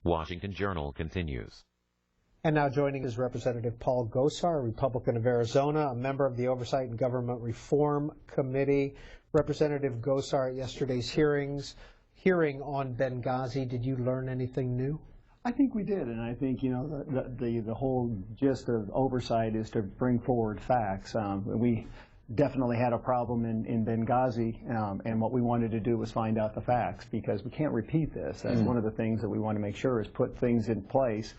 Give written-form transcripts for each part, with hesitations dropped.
Washington Journal continues. And now joining is Representative Paul Gosar, a Republican of Arizona, a member of the Oversight and Government Reform Committee. Representative Gosar, at yesterday's hearing on Benghazi, did you learn anything new? I think we did, and I think, you know, the whole gist of oversight is to bring forward facts. We definitely had a problem in Benghazi, and what we wanted to do was find out the facts, because we can't repeat this. That's one of the things that we want to make sure is put things in place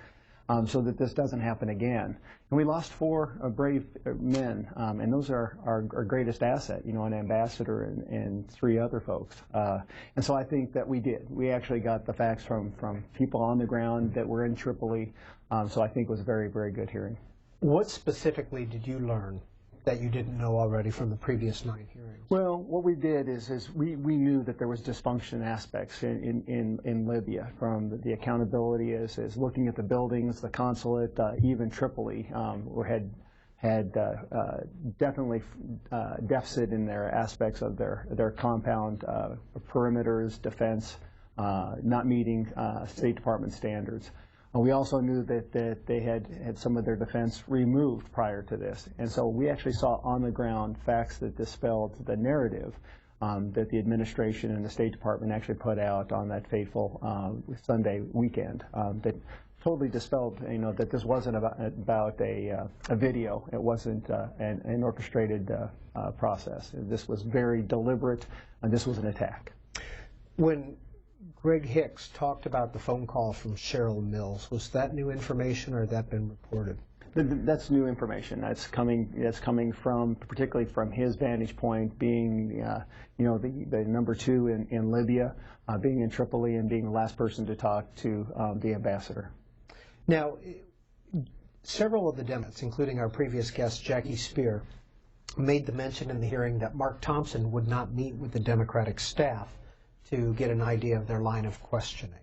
so that this doesn't happen again. And we lost 4 brave men, and those are our greatest asset, you know, an ambassador and 3 other folks. And so I think that we did. We actually got the facts from people on the ground that were in Tripoli, so I think it was a very, very good hearing. What specifically did you learn that you didn't know already from the previous 9 hearings? Well, what we did is we knew that there was dysfunction aspects in Libya, from the accountability as looking at the buildings, the consulate, even Tripoli, had definitely deficit in their aspects of their compound perimeters, defense, not meeting State Department standards. We also knew that they had some of their defense removed prior to this. And so we actually saw on the ground facts that dispelled the narrative that the administration and the State Department actually put out on that fateful Sunday weekend. That totally dispelled, you know, that this wasn't about a video. It wasn't an orchestrated process. This was very deliberate, and this was an attack. When Greg Hicks talked about the phone call from Cheryl Mills, was that new information, or had that been reported? That's new information. That's coming from, particularly from his vantage point, being you know, the number 2 in Libya, being in Tripoli, and being the last person to talk to the ambassador. Now, several of the Democrats, including our previous guest Jackie Speer, made the mention in the hearing that Mark Thompson would not meet with the Democratic staff to get an idea of their line of questioning.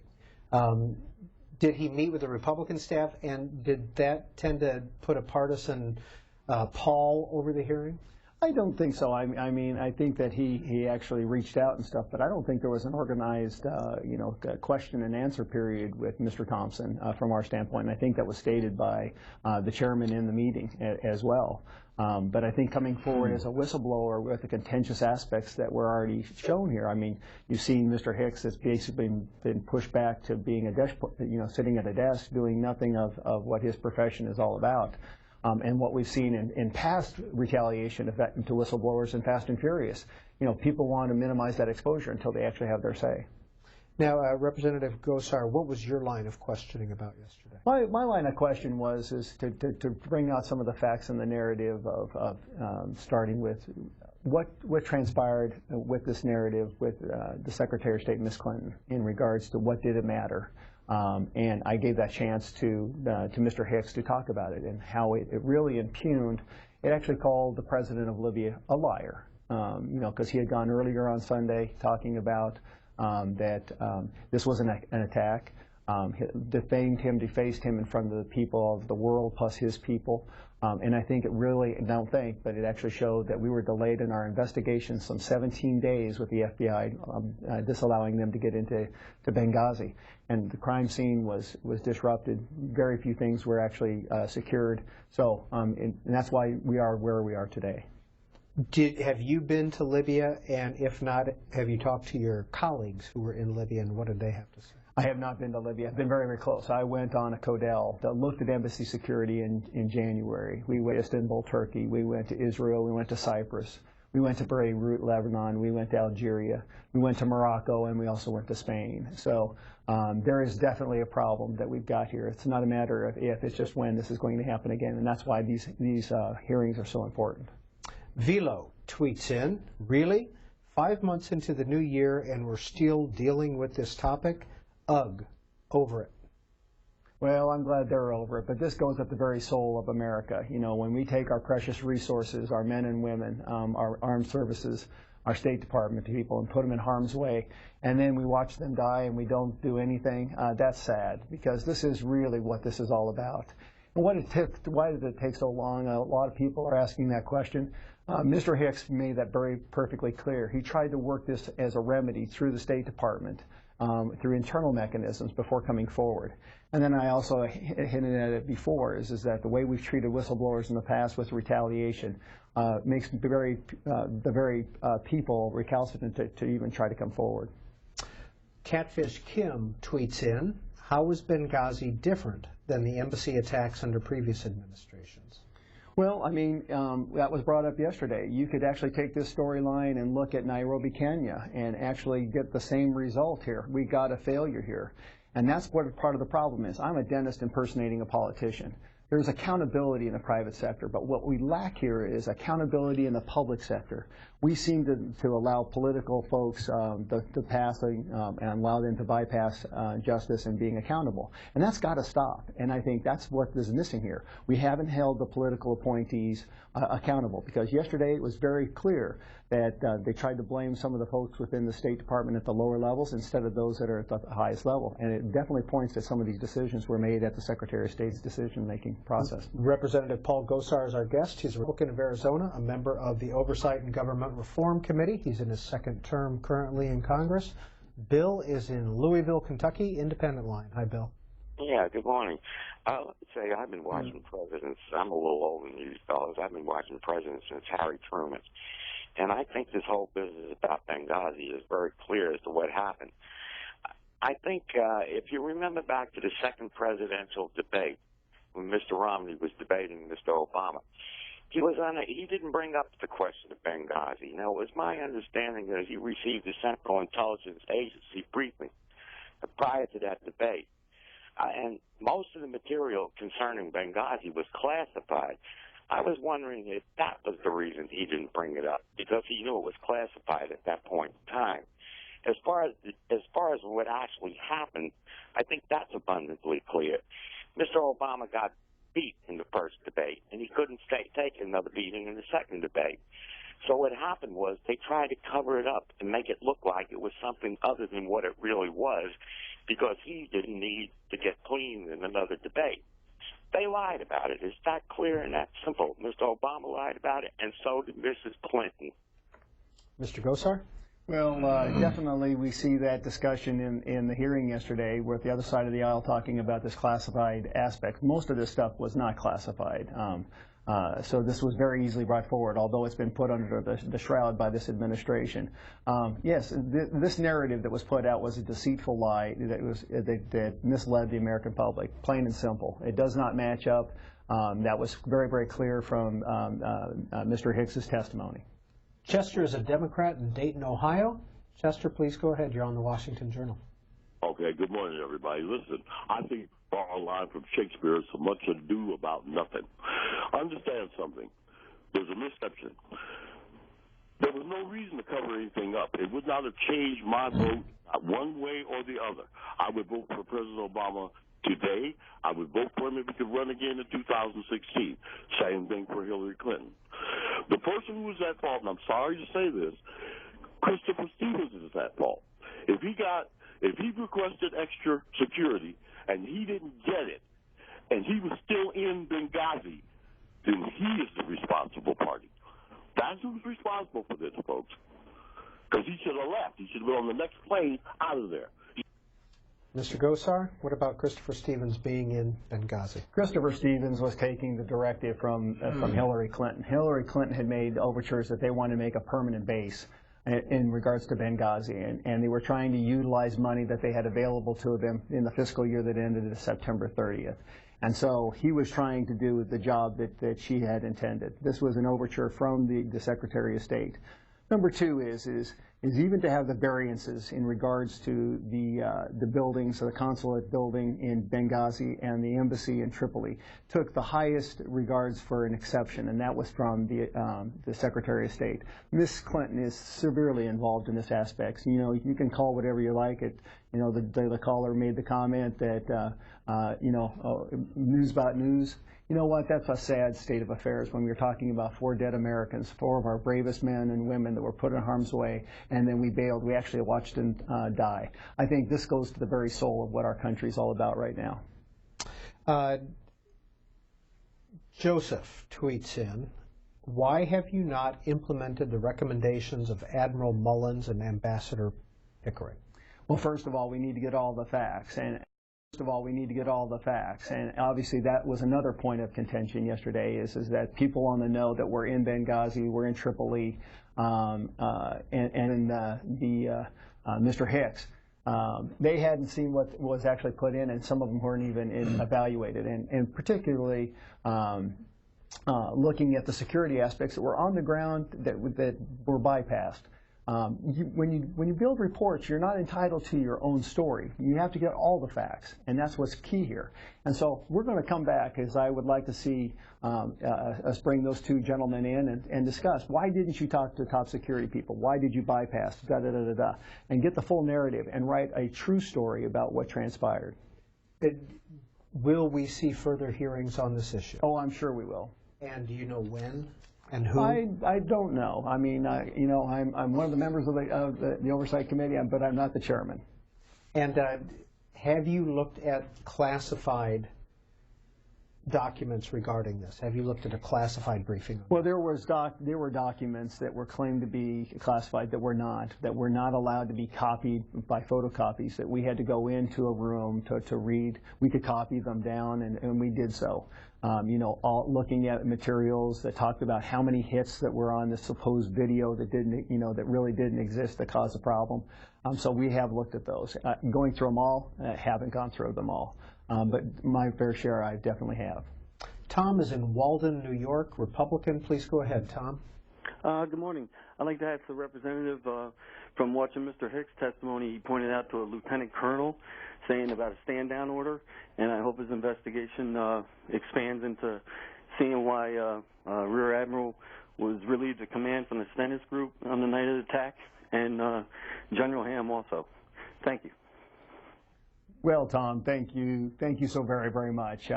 Did he meet with the Republican staff, and did that tend to put a partisan pall over the hearing? I don't think so. I mean, I think that he actually reached out and stuff, but I don't think there was an organized, you know, question and answer period with Mr. Thompson from our standpoint. And I think that was stated by the chairman in the meeting as well. But I think coming forward as a whistleblower with the contentious aspects that were already shown here, I mean, you've seen Mr. Hicks has basically been pushed back to being a desk, you know, sitting at a desk doing nothing of what his profession is all about. And what we've seen in past retaliation to whistleblowers and Fast and Furious, you know, people want to minimize that exposure until they actually have their say. Now, Representative Gosar, what was your line of questioning about yesterday? My line of question was to bring out some of the facts and the narrative of starting with what transpired with this narrative with the Secretary of State, Ms. Clinton, in regards to what did it matter. And I gave that chance to Mr. Hicks to talk about it and how it really impugned. It actually called the president of Libya a liar, you know, because he had gone earlier on Sunday talking about that this was an attack, defamed him, defaced him in front of the people of the world plus his people. And I think it really, don't think, but it actually showed that we were delayed in our investigation some 17 days with the FBI, disallowing them to get into Benghazi. And the crime scene was disrupted. Very few things were actually secured. So, and that's why we are where we are today. Have you been to Libya, and if not, have you talked to your colleagues who were in Libya, and what did they have to say? I have not been to Libya. I've been very, very close. I went on a Codell that looked at embassy security in January. We went to Istanbul, Turkey. We went to Israel. We went to Cyprus. We went to Beirut, Lebanon. We went to Algeria. We went to Morocco, and we also went to Spain. So there is definitely a problem that we've got here. It's not a matter of if, it's just when this is going to happen again, and that's why these hearings are so important. Velo tweets in, really? 5 months into the new year and we're still dealing with this topic? Ugh, over it. Well, I'm glad they're over it, but this goes at the very soul of America. You know, when we take our precious resources, our men and women, our armed services, our State Department people, and put them in harm's way, and then we watch them die and we don't do anything, that's sad, because this is really what this is all about. And why did it take so long? A lot of people are asking that question. Mr. Hicks made that very perfectly clear. He tried to work this as a remedy through the State Department through internal mechanisms before coming forward. And then I also hinted at it before, is that the way we've treated whistleblowers in the past with retaliation makes the very people recalcitrant to even try to come forward. Catfish Kim tweets in, how is Benghazi different than the embassy attacks under previous administrations? Well, I mean, that was brought up yesterday. You could actually take this storyline and look at Nairobi, Kenya, and actually get the same result here. We got a failure here. And that's what part of the problem is. I'm a dentist impersonating a politician. There's accountability in the private sector, but what we lack here is accountability in the public sector. We seem to allow political folks to pass and allow them to bypass justice and being accountable. And that's got to stop. And I think that's what is missing here. We haven't held the political appointees accountable, because yesterday it was very clear that they tried to blame some of the folks within the State Department at the lower levels instead of those that are at the highest level. And it definitely points that some of these decisions were made at the Secretary of State's decision-making process. Representative Paul Gosar is our guest. He's a Republican of Arizona, a member of the Oversight and Government Reform Committee. He's in his second term currently in Congress. Bill is in Louisville, Kentucky, independent line. Hi, Bill. Yeah, good morning. Let's say I've been watching presidents. I'm a little older than you fellas. I've been watching presidents since Harry Truman. And I think this whole business about Benghazi is very clear as to what happened. I think if you remember back to the second presidential debate when Mr. Romney was debating Mr. Obama, he didn't bring up the question of Benghazi. Now, it was my understanding that he received the Central Intelligence Agency briefing prior to that debate. And most of the material concerning Benghazi was classified. I was wondering if that was the reason he didn't bring it up, because he knew it was classified at that point in time. As far as what actually happened, I think that's abundantly clear. Mr. Obama got beat in the first debate, and he couldn't take another beating in the second debate. So what happened was they tried to cover it up and make it look like it was something other than what it really was, because he didn't need to get clean in another debate. They lied about it. It's that clear and that simple. Mr. Obama lied about it, and so did Mrs. Clinton. Mr. Gosar? Well, definitely we see that discussion in the hearing yesterday with the other side of the aisle talking about this classified aspect. Most of this stuff was not classified. So this was very easily brought forward, although it's been put under the shroud by this administration. Yes, this narrative that was put out was a deceitful lie that misled the American public, plain and simple. It does not match up. That was very, very clear from Mr. Hicks's testimony. Chester is a Democrat in Dayton, Ohio. Chester, please go ahead. You're on the Washington Journal. Okay, good morning, everybody. Listen, I think our line from Shakespeare is so much ado about nothing. Understand something. There's a misconception. There was no reason to cover anything up. It would not have changed my vote not one way or the other. I would vote for President Obama today. I would vote for him if he could run again in 2016. Same thing for Hillary Clinton. The person who was at fault, and I'm sorry to say this, Christopher Stevens is at fault. If he requested extra security and he didn't get it, and he was still in Benghazi, then he is the responsible party. That's who's responsible for this, folks. Because he should have left. He should have been on the next plane out of there. Mr. Gosar, what about Christopher Stevens being in Benghazi? Christopher Stevens was taking the directive from Hillary Clinton. Hillary Clinton had made overtures that they wanted to make a permanent base in regards to Benghazi, and they were trying to utilize money that they had available to them in the fiscal year that ended September 30th. And so he was trying to do the job that she had intended. This was an overture from the Secretary of State. Number two is even to have the variances in regards to the buildings, the consulate building in Benghazi and the embassy in Tripoli, took the highest regards for an exception, and that was from the Secretary of State. Ms. Clinton is severely involved in this aspect. You know, you can call whatever you like it. You know, the caller made the comment that news about news. You know what? That's a sad state of affairs when we're talking about 4 dead Americans, 4 of our bravest men and women that were put in harm's way, and then we bailed. We actually watched them die. I think this goes to the very soul of what our country is all about right now. Joseph tweets in, why have you not implemented the recommendations of Admiral Mullins and Ambassador Pickering? Well, first of all, we need to get all the facts. And obviously that was another point of contention yesterday is that people on the know that were in Benghazi, were in Tripoli, Mr. Hicks, they hadn't seen what was actually put in, and some of them weren't even evaluated. And particularly looking at the security aspects that were on the ground that were bypassed. When you build reports, you're not entitled to your own story. You have to get all the facts, and that's what's key here. And so we're going to come back, as I would like to see us bring those two gentlemen in and discuss, why didn't you talk to top security people? Why did you bypass, da-da-da-da-da, and get the full narrative and write a true story about what transpired. Will we see further hearings on this issue? Oh, I'm sure we will. And do you know when? And who? I don't know. I mean, you know, I'm one of the members of the Oversight Committee, but I'm not the chairman. And have you looked at classified documents regarding this? Have you looked at a classified briefing? Well, there were documents that were claimed to be classified that were not allowed to be copied by photocopies, that we had to go into a room to read. We could copy them down, and we did so. You know, looking at materials that talked about how many hits that were on the supposed video that didn't, you know, that really didn't exist that caused a problem. So we have looked at those. Going through them all, haven't gone through them all. But my fair share, I definitely have. Tom is in Walden, New York, Republican. Please go ahead, Tom. Good morning. I'd like to ask the representative, from watching Mr. Hicks' testimony, he pointed out to a lieutenant colonel saying about a stand-down order, and I hope his investigation expands into seeing why Rear Admiral was relieved of command from the Stennis group on the night of the attack, and General Ham also. Thank you. Well, Tom, thank you. Thank you so very, very much.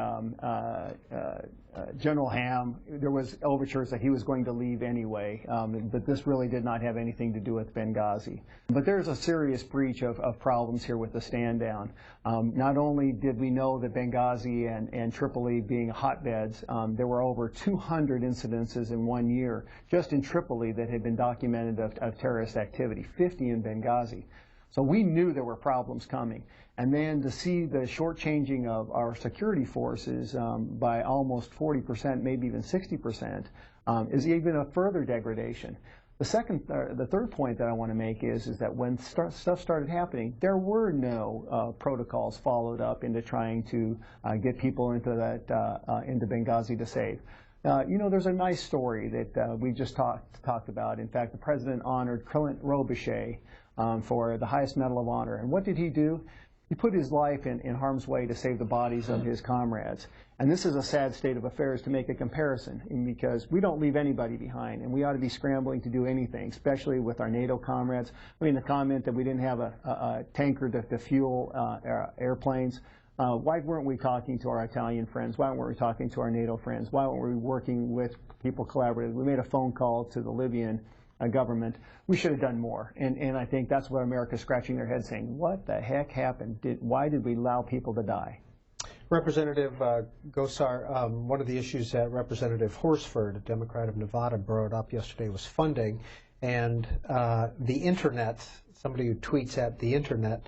General Ham, there was overtures that he was going to leave anyway, but this really did not have anything to do with Benghazi. But there's a serious breach of problems here with the stand down. Not only did we know that Benghazi and Tripoli being hotbeds, there were over 200 incidences in 1 year just in Tripoli that had been documented of terrorist activity, 50 in Benghazi. So we knew there were problems coming. And then to see the shortchanging of our security forces by almost 40%, maybe even 60%, is even a further degradation. The third point that I want to make is that when stuff started happening, there were no protocols followed up into trying to get people into into Benghazi to save. You know, there's a nice story that we just talked about. In fact, the president honored Clint Robuchet for the highest medal of honor. And what did he do? He put his life in harm's way to save the bodies of his comrades. And this is a sad state of affairs to make a comparison, because we don't leave anybody behind, and we ought to be scrambling to do anything, especially with our NATO comrades. I mean, the comment that we didn't have a tanker to fuel airplanes. Why weren't we talking to our Italian friends? Why weren't we talking to our NATO friends? Why weren't we working with people collaboratively? We made a phone call to the Libyan government. We should have done more, and I think that's where America's scratching their head saying, what the heck happened? Why did we allow people to die? Representative Gosar, one of the issues that Representative Horsford, a Democrat of Nevada, brought up yesterday was funding, and the Internet, somebody who tweets at the Internet.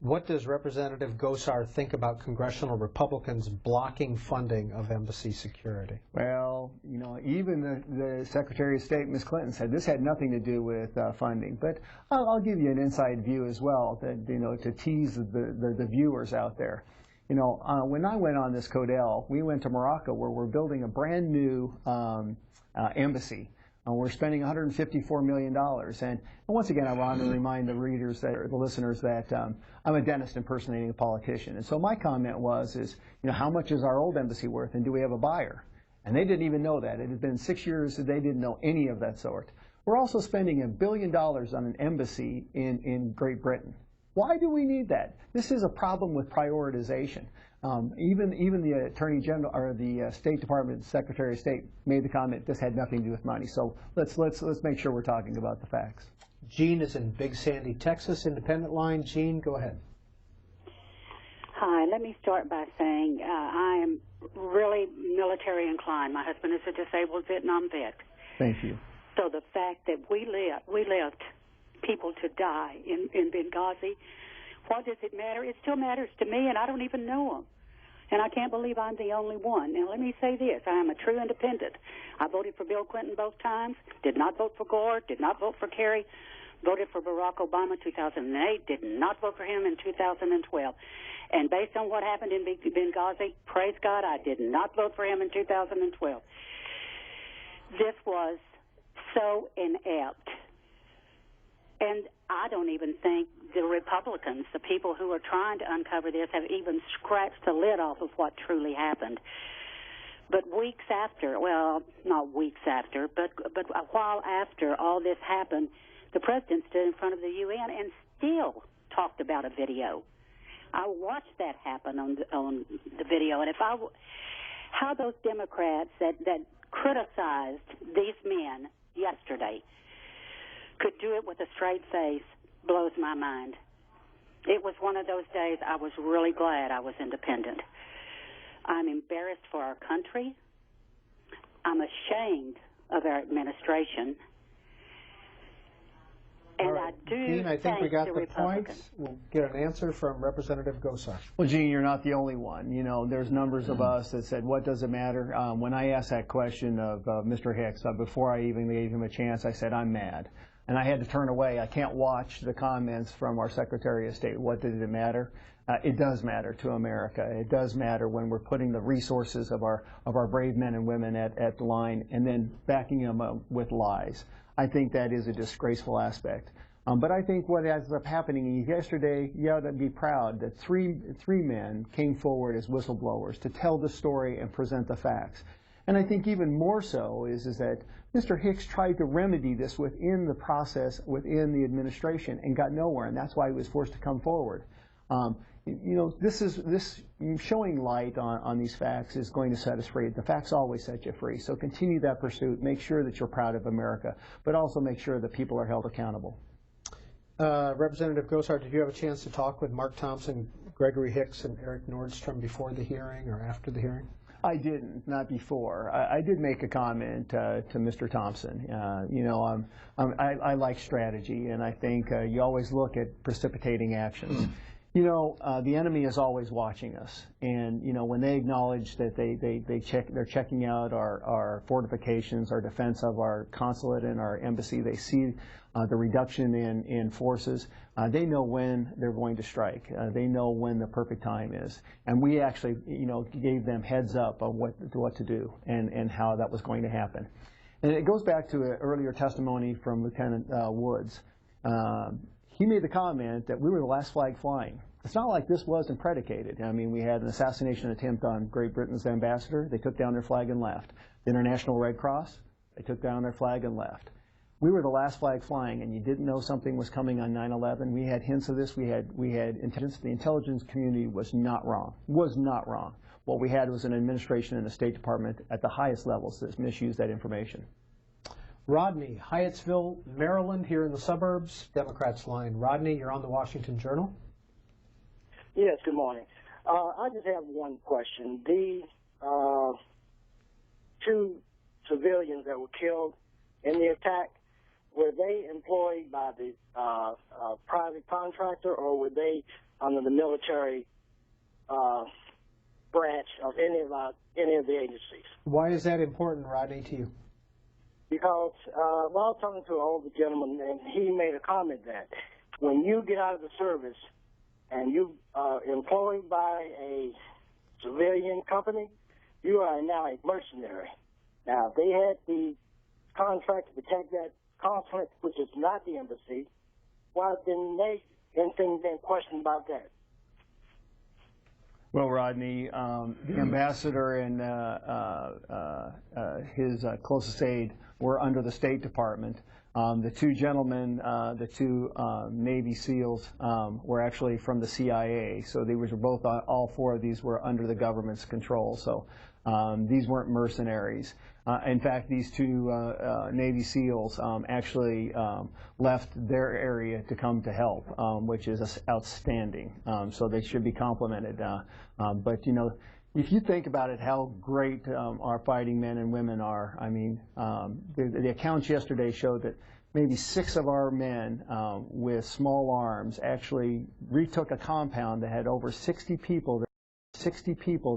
What does Representative Gosar think about congressional Republicans blocking funding of embassy security? Well, you know, even the Secretary of State, Ms. Clinton, said this had nothing to do with funding. But I'll give you an inside view as well, that, you know, to tease the viewers out there. You know, when I went on this Codell, we went to Morocco, where we're building a brand new embassy. We're spending $154 million. And once again, I want to remind the readers, the listeners, that I'm a dentist impersonating a politician. And so my comment was, you know, how much is our old embassy worth, and do we have a buyer? And they didn't even know that. It had been 6 years that they didn't know any of that sort. We're also spending $1 billion on an embassy in Great Britain. Why do we need that? This is a problem with prioritization. Even the Attorney General, or the State Department Secretary of State, made the comment this had nothing to do with money. So let's make sure we're talking about the facts. Jean is in Big Sandy, Texas, independent line. Jean, go ahead. Hi. Let me start by saying I am really military inclined. My husband is a disabled Vietnam vet. Thank you. So the fact that we left people to die in Benghazi, what does it matter? It still matters to me, and I don't even know them. And I can't believe I'm the only one. Now, let me say this. I am a true independent. I voted for Bill Clinton both times, did not vote for Gore, did not vote for Kerry, voted for Barack Obama in 2008, did not vote for him in 2012. And based on what happened in Benghazi, praise God, I did not vote for him in 2012. This was so inept. And I don't even think the Republicans, the people who are trying to uncover this, have even scratched the lid off of what truly happened. But weeks after, well, not weeks after, but a while after all this happened, the president stood in front of the UN and still talked about a video. I watched that happen on the video, and how those Democrats that criticized these men yesterday could do it with a straight face blows my mind. It was one of those days I was really glad I was independent. I'm embarrassed for our country. I'm ashamed of our administration. And right. I do Gene, I think we got the Republicans. points. We'll get an answer from Representative Gosar. Well, Gene, you're not the only one. You know, there's numbers of us that said, what does it matter? When I asked that question of Mr. Hicks, before I even gave him a chance, I said, I'm mad. And I had to turn away. I can't watch the comments from our Secretary of State. What did it matter? It does matter to America. It does matter when we're putting the resources of our brave men and women at the line and then backing them up with lies. I think that is a disgraceful aspect. But I think what ends up happening yesterday, you ought to be proud that three men came forward as whistleblowers to tell the story and present the facts. And I think even more so is that Mr. Hicks tried to remedy this within the process, within the administration, and got nowhere, and that's why he was forced to come forward. You know, this showing light on these facts is going to set us free. The facts always set you free. So continue that pursuit. Make sure that you're proud of America, but also make sure that people are held accountable. Representative Gosar, did you have a chance to talk with Mark Thompson, Gregory Hicks, and Eric Nordstrom before the hearing or after the hearing? I didn't, not before. I did make a comment to Mr. Thompson. You know, I like strategy, and I think you always look at precipitating actions. You know, the enemy is always watching us, and you know when they acknowledge that they're checking out our fortifications, our defense of our consulate and our embassy, they see the reduction in forces. They know when they're going to strike. They know when the perfect time is, and we actually, you know, gave them heads up on what to do and how that was going to happen. And it goes back to an earlier testimony from Lieutenant Woods. He made the comment that we were the last flag flying. It's not like this wasn't predicated. I mean, we had an assassination attempt on Great Britain's ambassador. They took down their flag and left. The International Red Cross, they took down their flag and left. We were the last flag flying, and you didn't know something was coming on 9/11. We had hints of this. We had intelligence. The intelligence community was not wrong. Was not wrong. What we had was an administration and a State Department at the highest levels that misused that information. Rodney, Hyattsville, Maryland, here in the suburbs, Democrats line. Rodney, you're on the Washington Journal. Yes, good morning. I just have one question. The two civilians that were killed in the attack, were they employed by the private contractor, or were they under the military branch of any of the agencies? Why is that important, Rodney, to you? Because I was talking to an older gentleman, and he made a comment that when you get out of the service and you are employed by a civilian company, you are now a mercenary. Now, if they had the contract to protect that consulate, which is not the embassy, why didn't anything been questioned about that? Well, Rodney, the ambassador and his closest aide were under the State Department. The two gentlemen, the two Navy SEALs, were actually from the CIA. So they were both, all four of these were under the government's control. So these weren't mercenaries. In fact, these two Navy SEALs actually left their area to come to help, which is outstanding. So they should be complimented. But, you know, if you think about it, how great our fighting men and women are, I mean, the accounts yesterday showed that maybe 6 of our men with small arms actually retook a compound that had over 60 people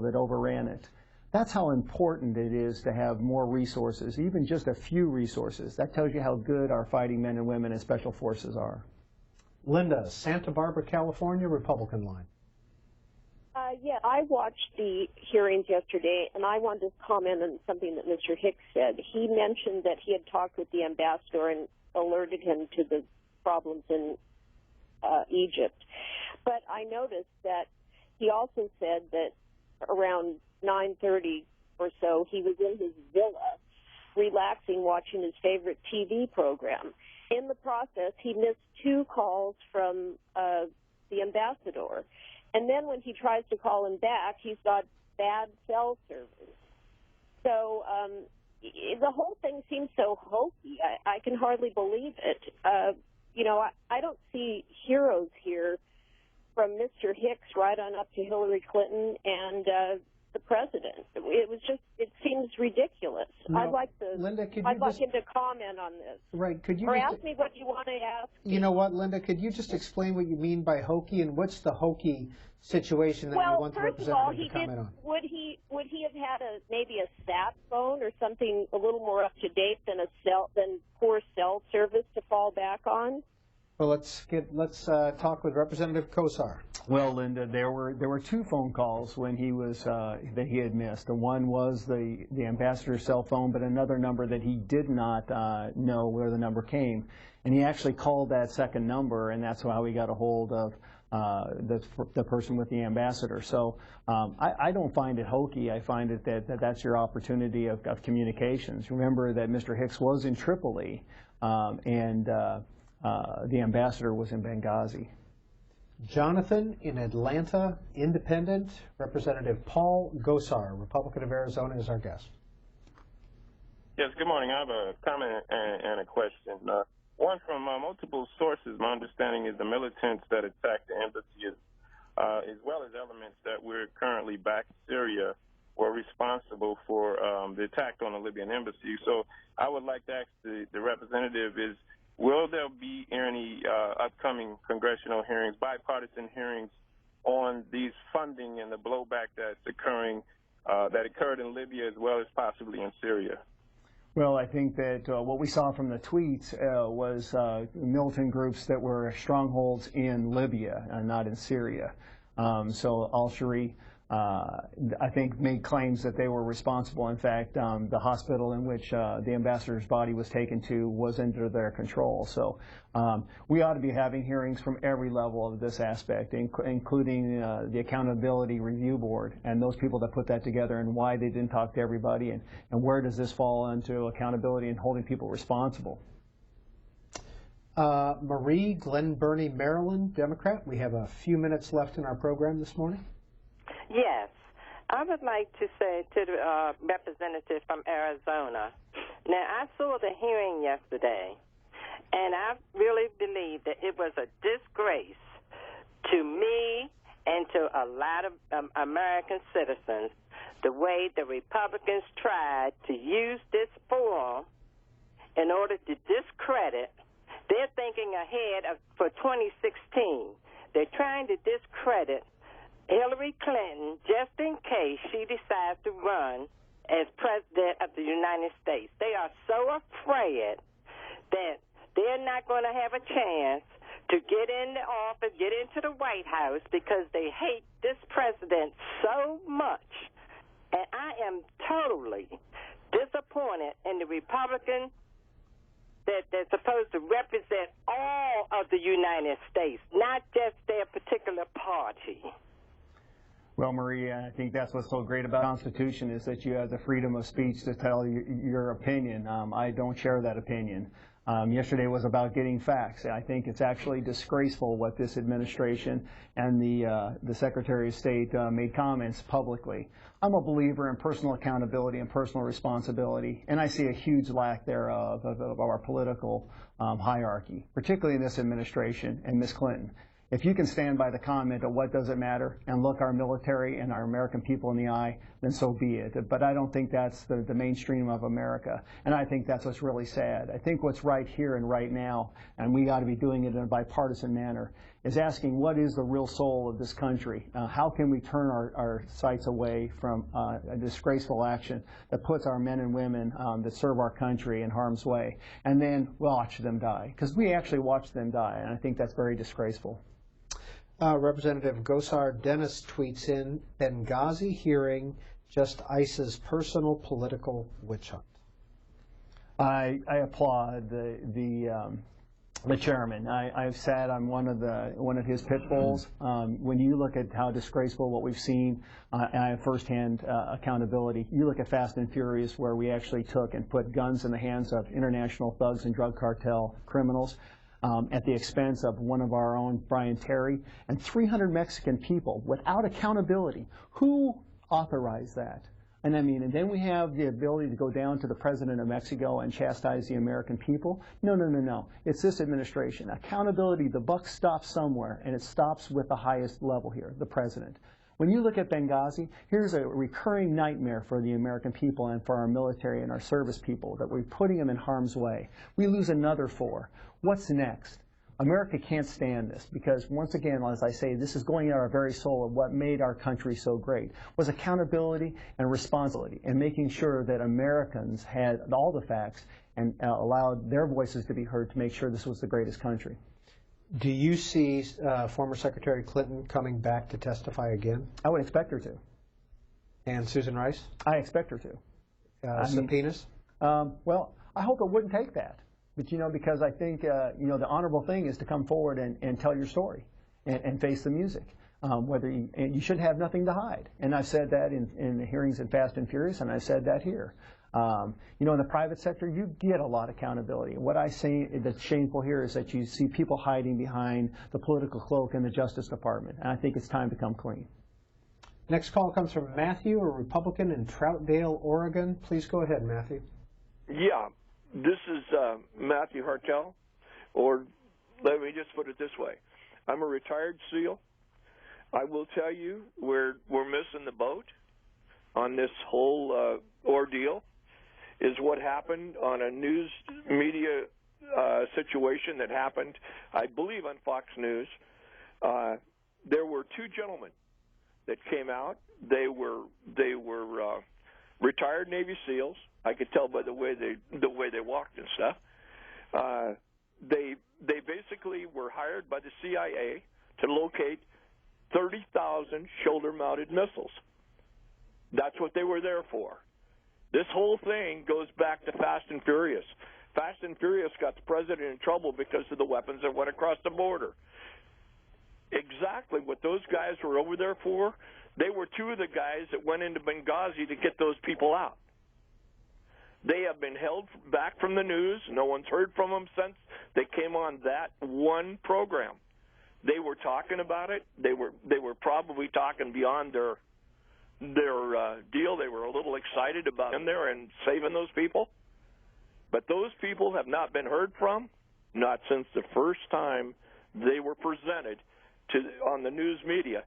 that overran it. That's how important it is to have more resources, even just a few resources. That tells you how good our fighting men and women in Special Forces are. Linda, Santa Barbara, California, Republican line. Yeah, I watched the hearings yesterday, and I wanted to comment on something that Mr. Hicks said. He mentioned that he had talked with the ambassador and alerted him to the problems in Egypt. But I noticed that he also said that around 9:30 or so, he was in his villa, relaxing, watching his favorite TV program. In the process, he missed 2 calls from the ambassador. And then when he tries to call him back, he's got bad cell service. So the whole thing seems so hokey. I can hardly believe it. You know, I don't see heroes here from Mr. Hicks right on up to Hillary Clinton and the president. It seems ridiculous. No, I'd like Linda, could you I'd like him to comment on this. Right, could you or just, ask me what you want to ask. You know what, Linda, could you just explain what you mean by hokey, and what's the hokey situation that you want the representative to comment on? Would he have had maybe a sat phone or something a little more up to date than poor cell service to fall back on? Well, let's talk with Representative Gosar. Well, Linda, there were 2 phone calls when he was that he had missed. And one was the ambassador's cell phone, but another number that he did not know where the number came. And he actually called that second number, and that's how he got a hold of the person with the ambassador. So I don't find it hokey. I find it that's your opportunity of communications. Remember that Mr. Hicks was in Tripoli, and the ambassador was in Benghazi. Jonathan in Atlanta, Independent. Representative Paul Gosar, Republican of Arizona, is our guest. Yes, good morning. I have a comment and a question. One from multiple sources, my understanding is the militants that attacked the embassy, as well as elements that we're currently back in Syria, were responsible for the attack on the Libyan embassy. So I would like to ask the representative will there be any upcoming congressional hearings, bipartisan hearings, on these funding and the blowback that's occurring, that occurred in Libya as well as possibly in Syria? Well, I think that what we saw from the tweets was militant groups that were strongholds in Libya and not in Syria. So al-Shari, I think, made claims that they were responsible. In fact, the hospital in which the ambassador's body was taken to was under their control. So we ought to be having hearings from every level of this aspect, including the Accountability Review Board and those people that put that together, and why they didn't talk to everybody, and where does this fall into accountability and holding people responsible. Marie, Glen Burnie, Maryland, Democrat. We have a few minutes left in our program this morning. Yes. I would like to say to the representative from Arizona, now I saw the hearing yesterday, and I really believe that it was a disgrace to me and to a lot of American citizens the way the Republicans tried to use this forum in order to discredit. They're thinking ahead for 2016. They're trying to discredit Hillary Clinton just in case she decides to run as President of the United States. They are so afraid that they're not going to have a chance to get in the office, get into the White House, because they hate this president so much. And I am totally disappointed in the Republican that they're supposed to represent all of the United States, not just their particular party. Well, Maria, I think that's what's so great about the Constitution, is that you have the freedom of speech to tell your opinion. I don't share that opinion. Yesterday was about getting facts. I think it's actually disgraceful what this administration and the Secretary of State made comments publicly. I'm a believer in personal accountability and personal responsibility, and I see a huge lack thereof of our political hierarchy, particularly in this administration and Ms. Clinton. If you can stand by the comment of what does it matter and look our military and our American people in the eye, then so be it. But I don't think that's the mainstream of America, and I think that's what's really sad. I think what's right here and right now, and we ought to be doing it in a bipartisan manner, is asking what is the real soul of this country? How can we turn our sights away from a disgraceful action that puts our men and women that serve our country in harm's way, and then watch them die? Because we actually watch them die, and I think that's very disgraceful. Representative Gosar Dennis tweets in, Benghazi hearing, just ICE's personal political witch hunt. I applaud the chairman. I've sat on one of his pit bulls. When you look at how disgraceful what we've seen, and I have firsthand accountability. You look at Fast and Furious, where we actually took and put guns in the hands of international thugs and drug cartel criminals, at the expense of one of our own, Brian Terry, and 300 Mexican people without accountability. Who authorized that? And then we have the ability to go down to the president of Mexico and chastise the American people? No. It's this administration. Accountability, the buck stops somewhere, and it stops with the highest level here, the president. When you look at Benghazi, here's a recurring nightmare for the American people and for our military and our service people, that we're putting them in harm's way. We lose another 4. What's next? America can't stand this, because once again, as I say, this is going into our very soul of what made our country so great, was accountability and responsibility, and making sure that Americans had all the facts and allowed their voices to be heard to make sure this was the greatest country. Do you see former Secretary Clinton coming back to testify again? I would expect her to. And Susan Rice? I expect her to. Subpoenas? Well, I hope it wouldn't take that. But, because I think, the honorable thing is to come forward and tell your story and face the music. And you should have nothing to hide. And I've said that in the hearings in Fast and Furious, and I've said that here. In the private sector, you get a lot of accountability. What I say that's shameful here is that you see people hiding behind the political cloak in the Justice Department. And I think it's time to come clean. Next call comes from Matthew, a Republican in Troutdale, Oregon. Please go ahead, Matthew. Yeah. This is Matthew Hartel, or let me just put it this way. I'm a retired SEAL. I will tell you we're missing the boat on this whole ordeal, is what happened on a news media situation that happened, I believe, on Fox News. There were 2 gentlemen that came out. They were retired Navy SEALs. I could tell by the way they walked and stuff. They basically were hired by the CIA to locate 30,000 shoulder-mounted missiles. That's what they were there for. This whole thing goes back to Fast and Furious. Fast and Furious got the president in trouble because of the weapons that went across the border. Exactly what those guys were over there for. They were 2 of the guys that went into Benghazi to get those people out. They have been held back from the news. No one's heard from them since they came on that one program. They were talking about it. They were probably talking beyond their deal. They were a little excited about in there and saving those people. But those people have not been heard from, not since the first time they were presented on the news media.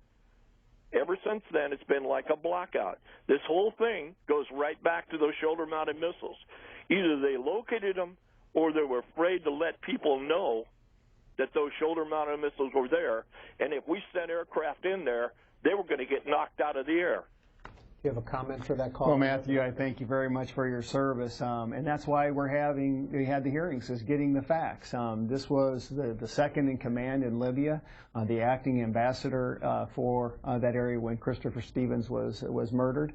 Ever since then, it's been like a blackout. This whole thing goes right back to those shoulder-mounted missiles. Either they located them or they were afraid to let people know that those shoulder-mounted missiles were there. And if we sent aircraft in there, they were going to get knocked out of the air. Do you have a comment for that call? Well, Matthew, I thank you very much for your service, and that's why we had the hearings, is getting the facts. This was the second in command in Libya, the acting ambassador for that area when Christopher Stevens was murdered.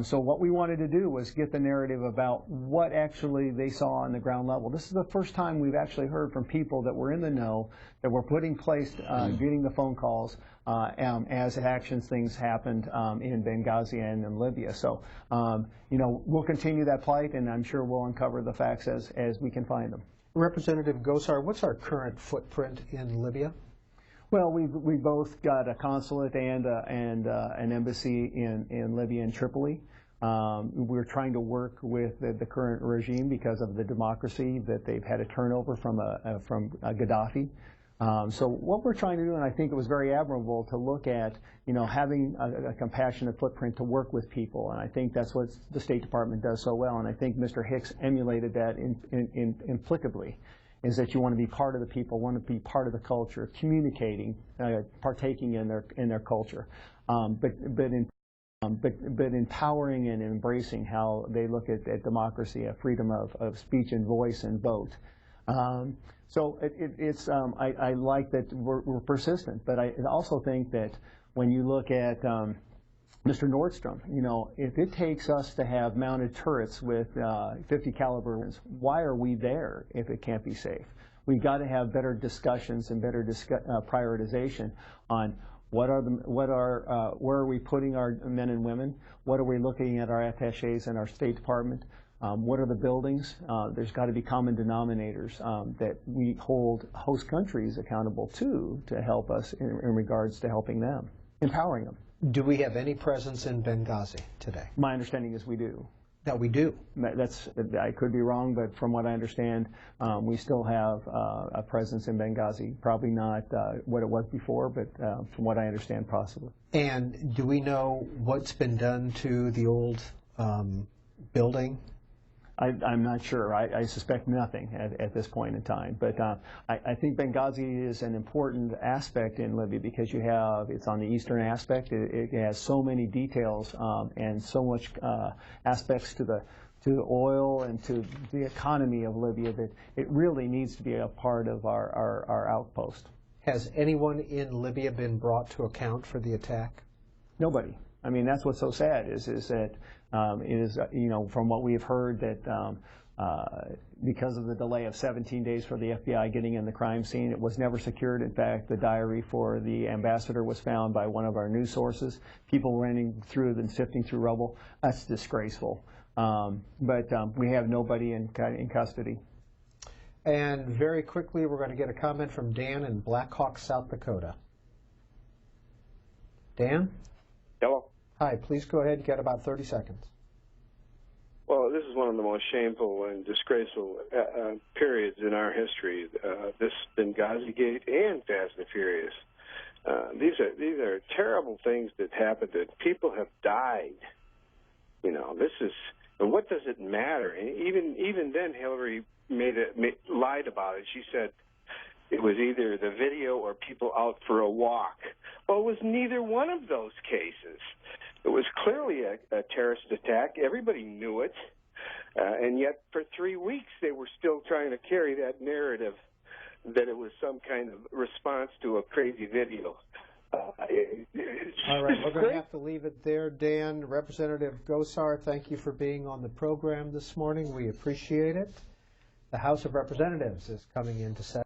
So what we wanted to do was get the narrative about what actually they saw on the ground level. This is the first time we've actually heard from people that were in the know, that were putting place, getting the phone calls as things happened in Benghazi and in Libya. So, we'll continue that plight, and I'm sure we'll uncover the facts as we can find them. Representative Gosar, what's our current footprint in Libya? Well, we both got a consulate and an embassy in Libya and Tripoli. We're trying to work with the current regime because of the democracy that they've had a turnover from Gaddafi. So what we're trying to do, and I think it was very admirable to look at, having a compassionate footprint to work with people, and I think that's what the State Department does so well, and I think Mr. Hicks emulated that implicably, is that you want to be part of the people, want to be part of the culture, communicating, partaking in their culture, but empowering and embracing how they look at democracy, a freedom of speech and voice and vote. So I like that we're persistent, but I also think that when you look at Mr. Nordstrom, if it takes us to have mounted turrets with 50 caliber rounds, why are we there if it can't be safe? We've got to have better discussions and better prioritization on where are we putting our men and women? What are we looking at our attachés and our State Department? What are the buildings? There's got to be common denominators that we hold host countries accountable to help us in regards to helping them, empowering them. Do we have any presence in Benghazi today? My understanding is we do. That we do? I could be wrong, but from what I understand, we still have a presence in Benghazi. Probably not what it was before, but from what I understand, possibly. And do we know what's been done to the old building? I'm not sure. I suspect nothing at this point in time. But I think Benghazi is an important aspect in Libya because it's on the eastern aspect. It has so many details and so much aspects to the oil and to the economy of Libya that it really needs to be a part of our outpost. Has anyone in Libya been brought to account for the attack? Nobody. I mean, that's what's so sad is that from what we've heard that because of the delay of 17 days for the FBI getting in the crime scene, it was never secured. In fact, the diary for the ambassador was found by one of our news sources. People running through and sifting through rubble. That's disgraceful. But we have nobody in custody. And very quickly, we're going to get a comment from Dan in Black Hawk, South Dakota. Dan? Hello. Hi, please go ahead. Get about 30 seconds. Well, this is one of the most shameful and disgraceful periods in our history. This Benghazi Gate and Fast and Furious. These are terrible things that happened. That people have died. This is. And what does it matter? And even then, Hillary lied about it. She said it was either the video or people out for a walk. Well, it was neither one of those cases. It was clearly a terrorist attack. Everybody knew it. And yet for 3 weeks they were still trying to carry that narrative that it was some kind of response to a crazy video. All right, we're going to have to leave it there. Dan, Representative Gosar, thank you for being on the program this morning. We appreciate it. The House of Representatives is coming into session.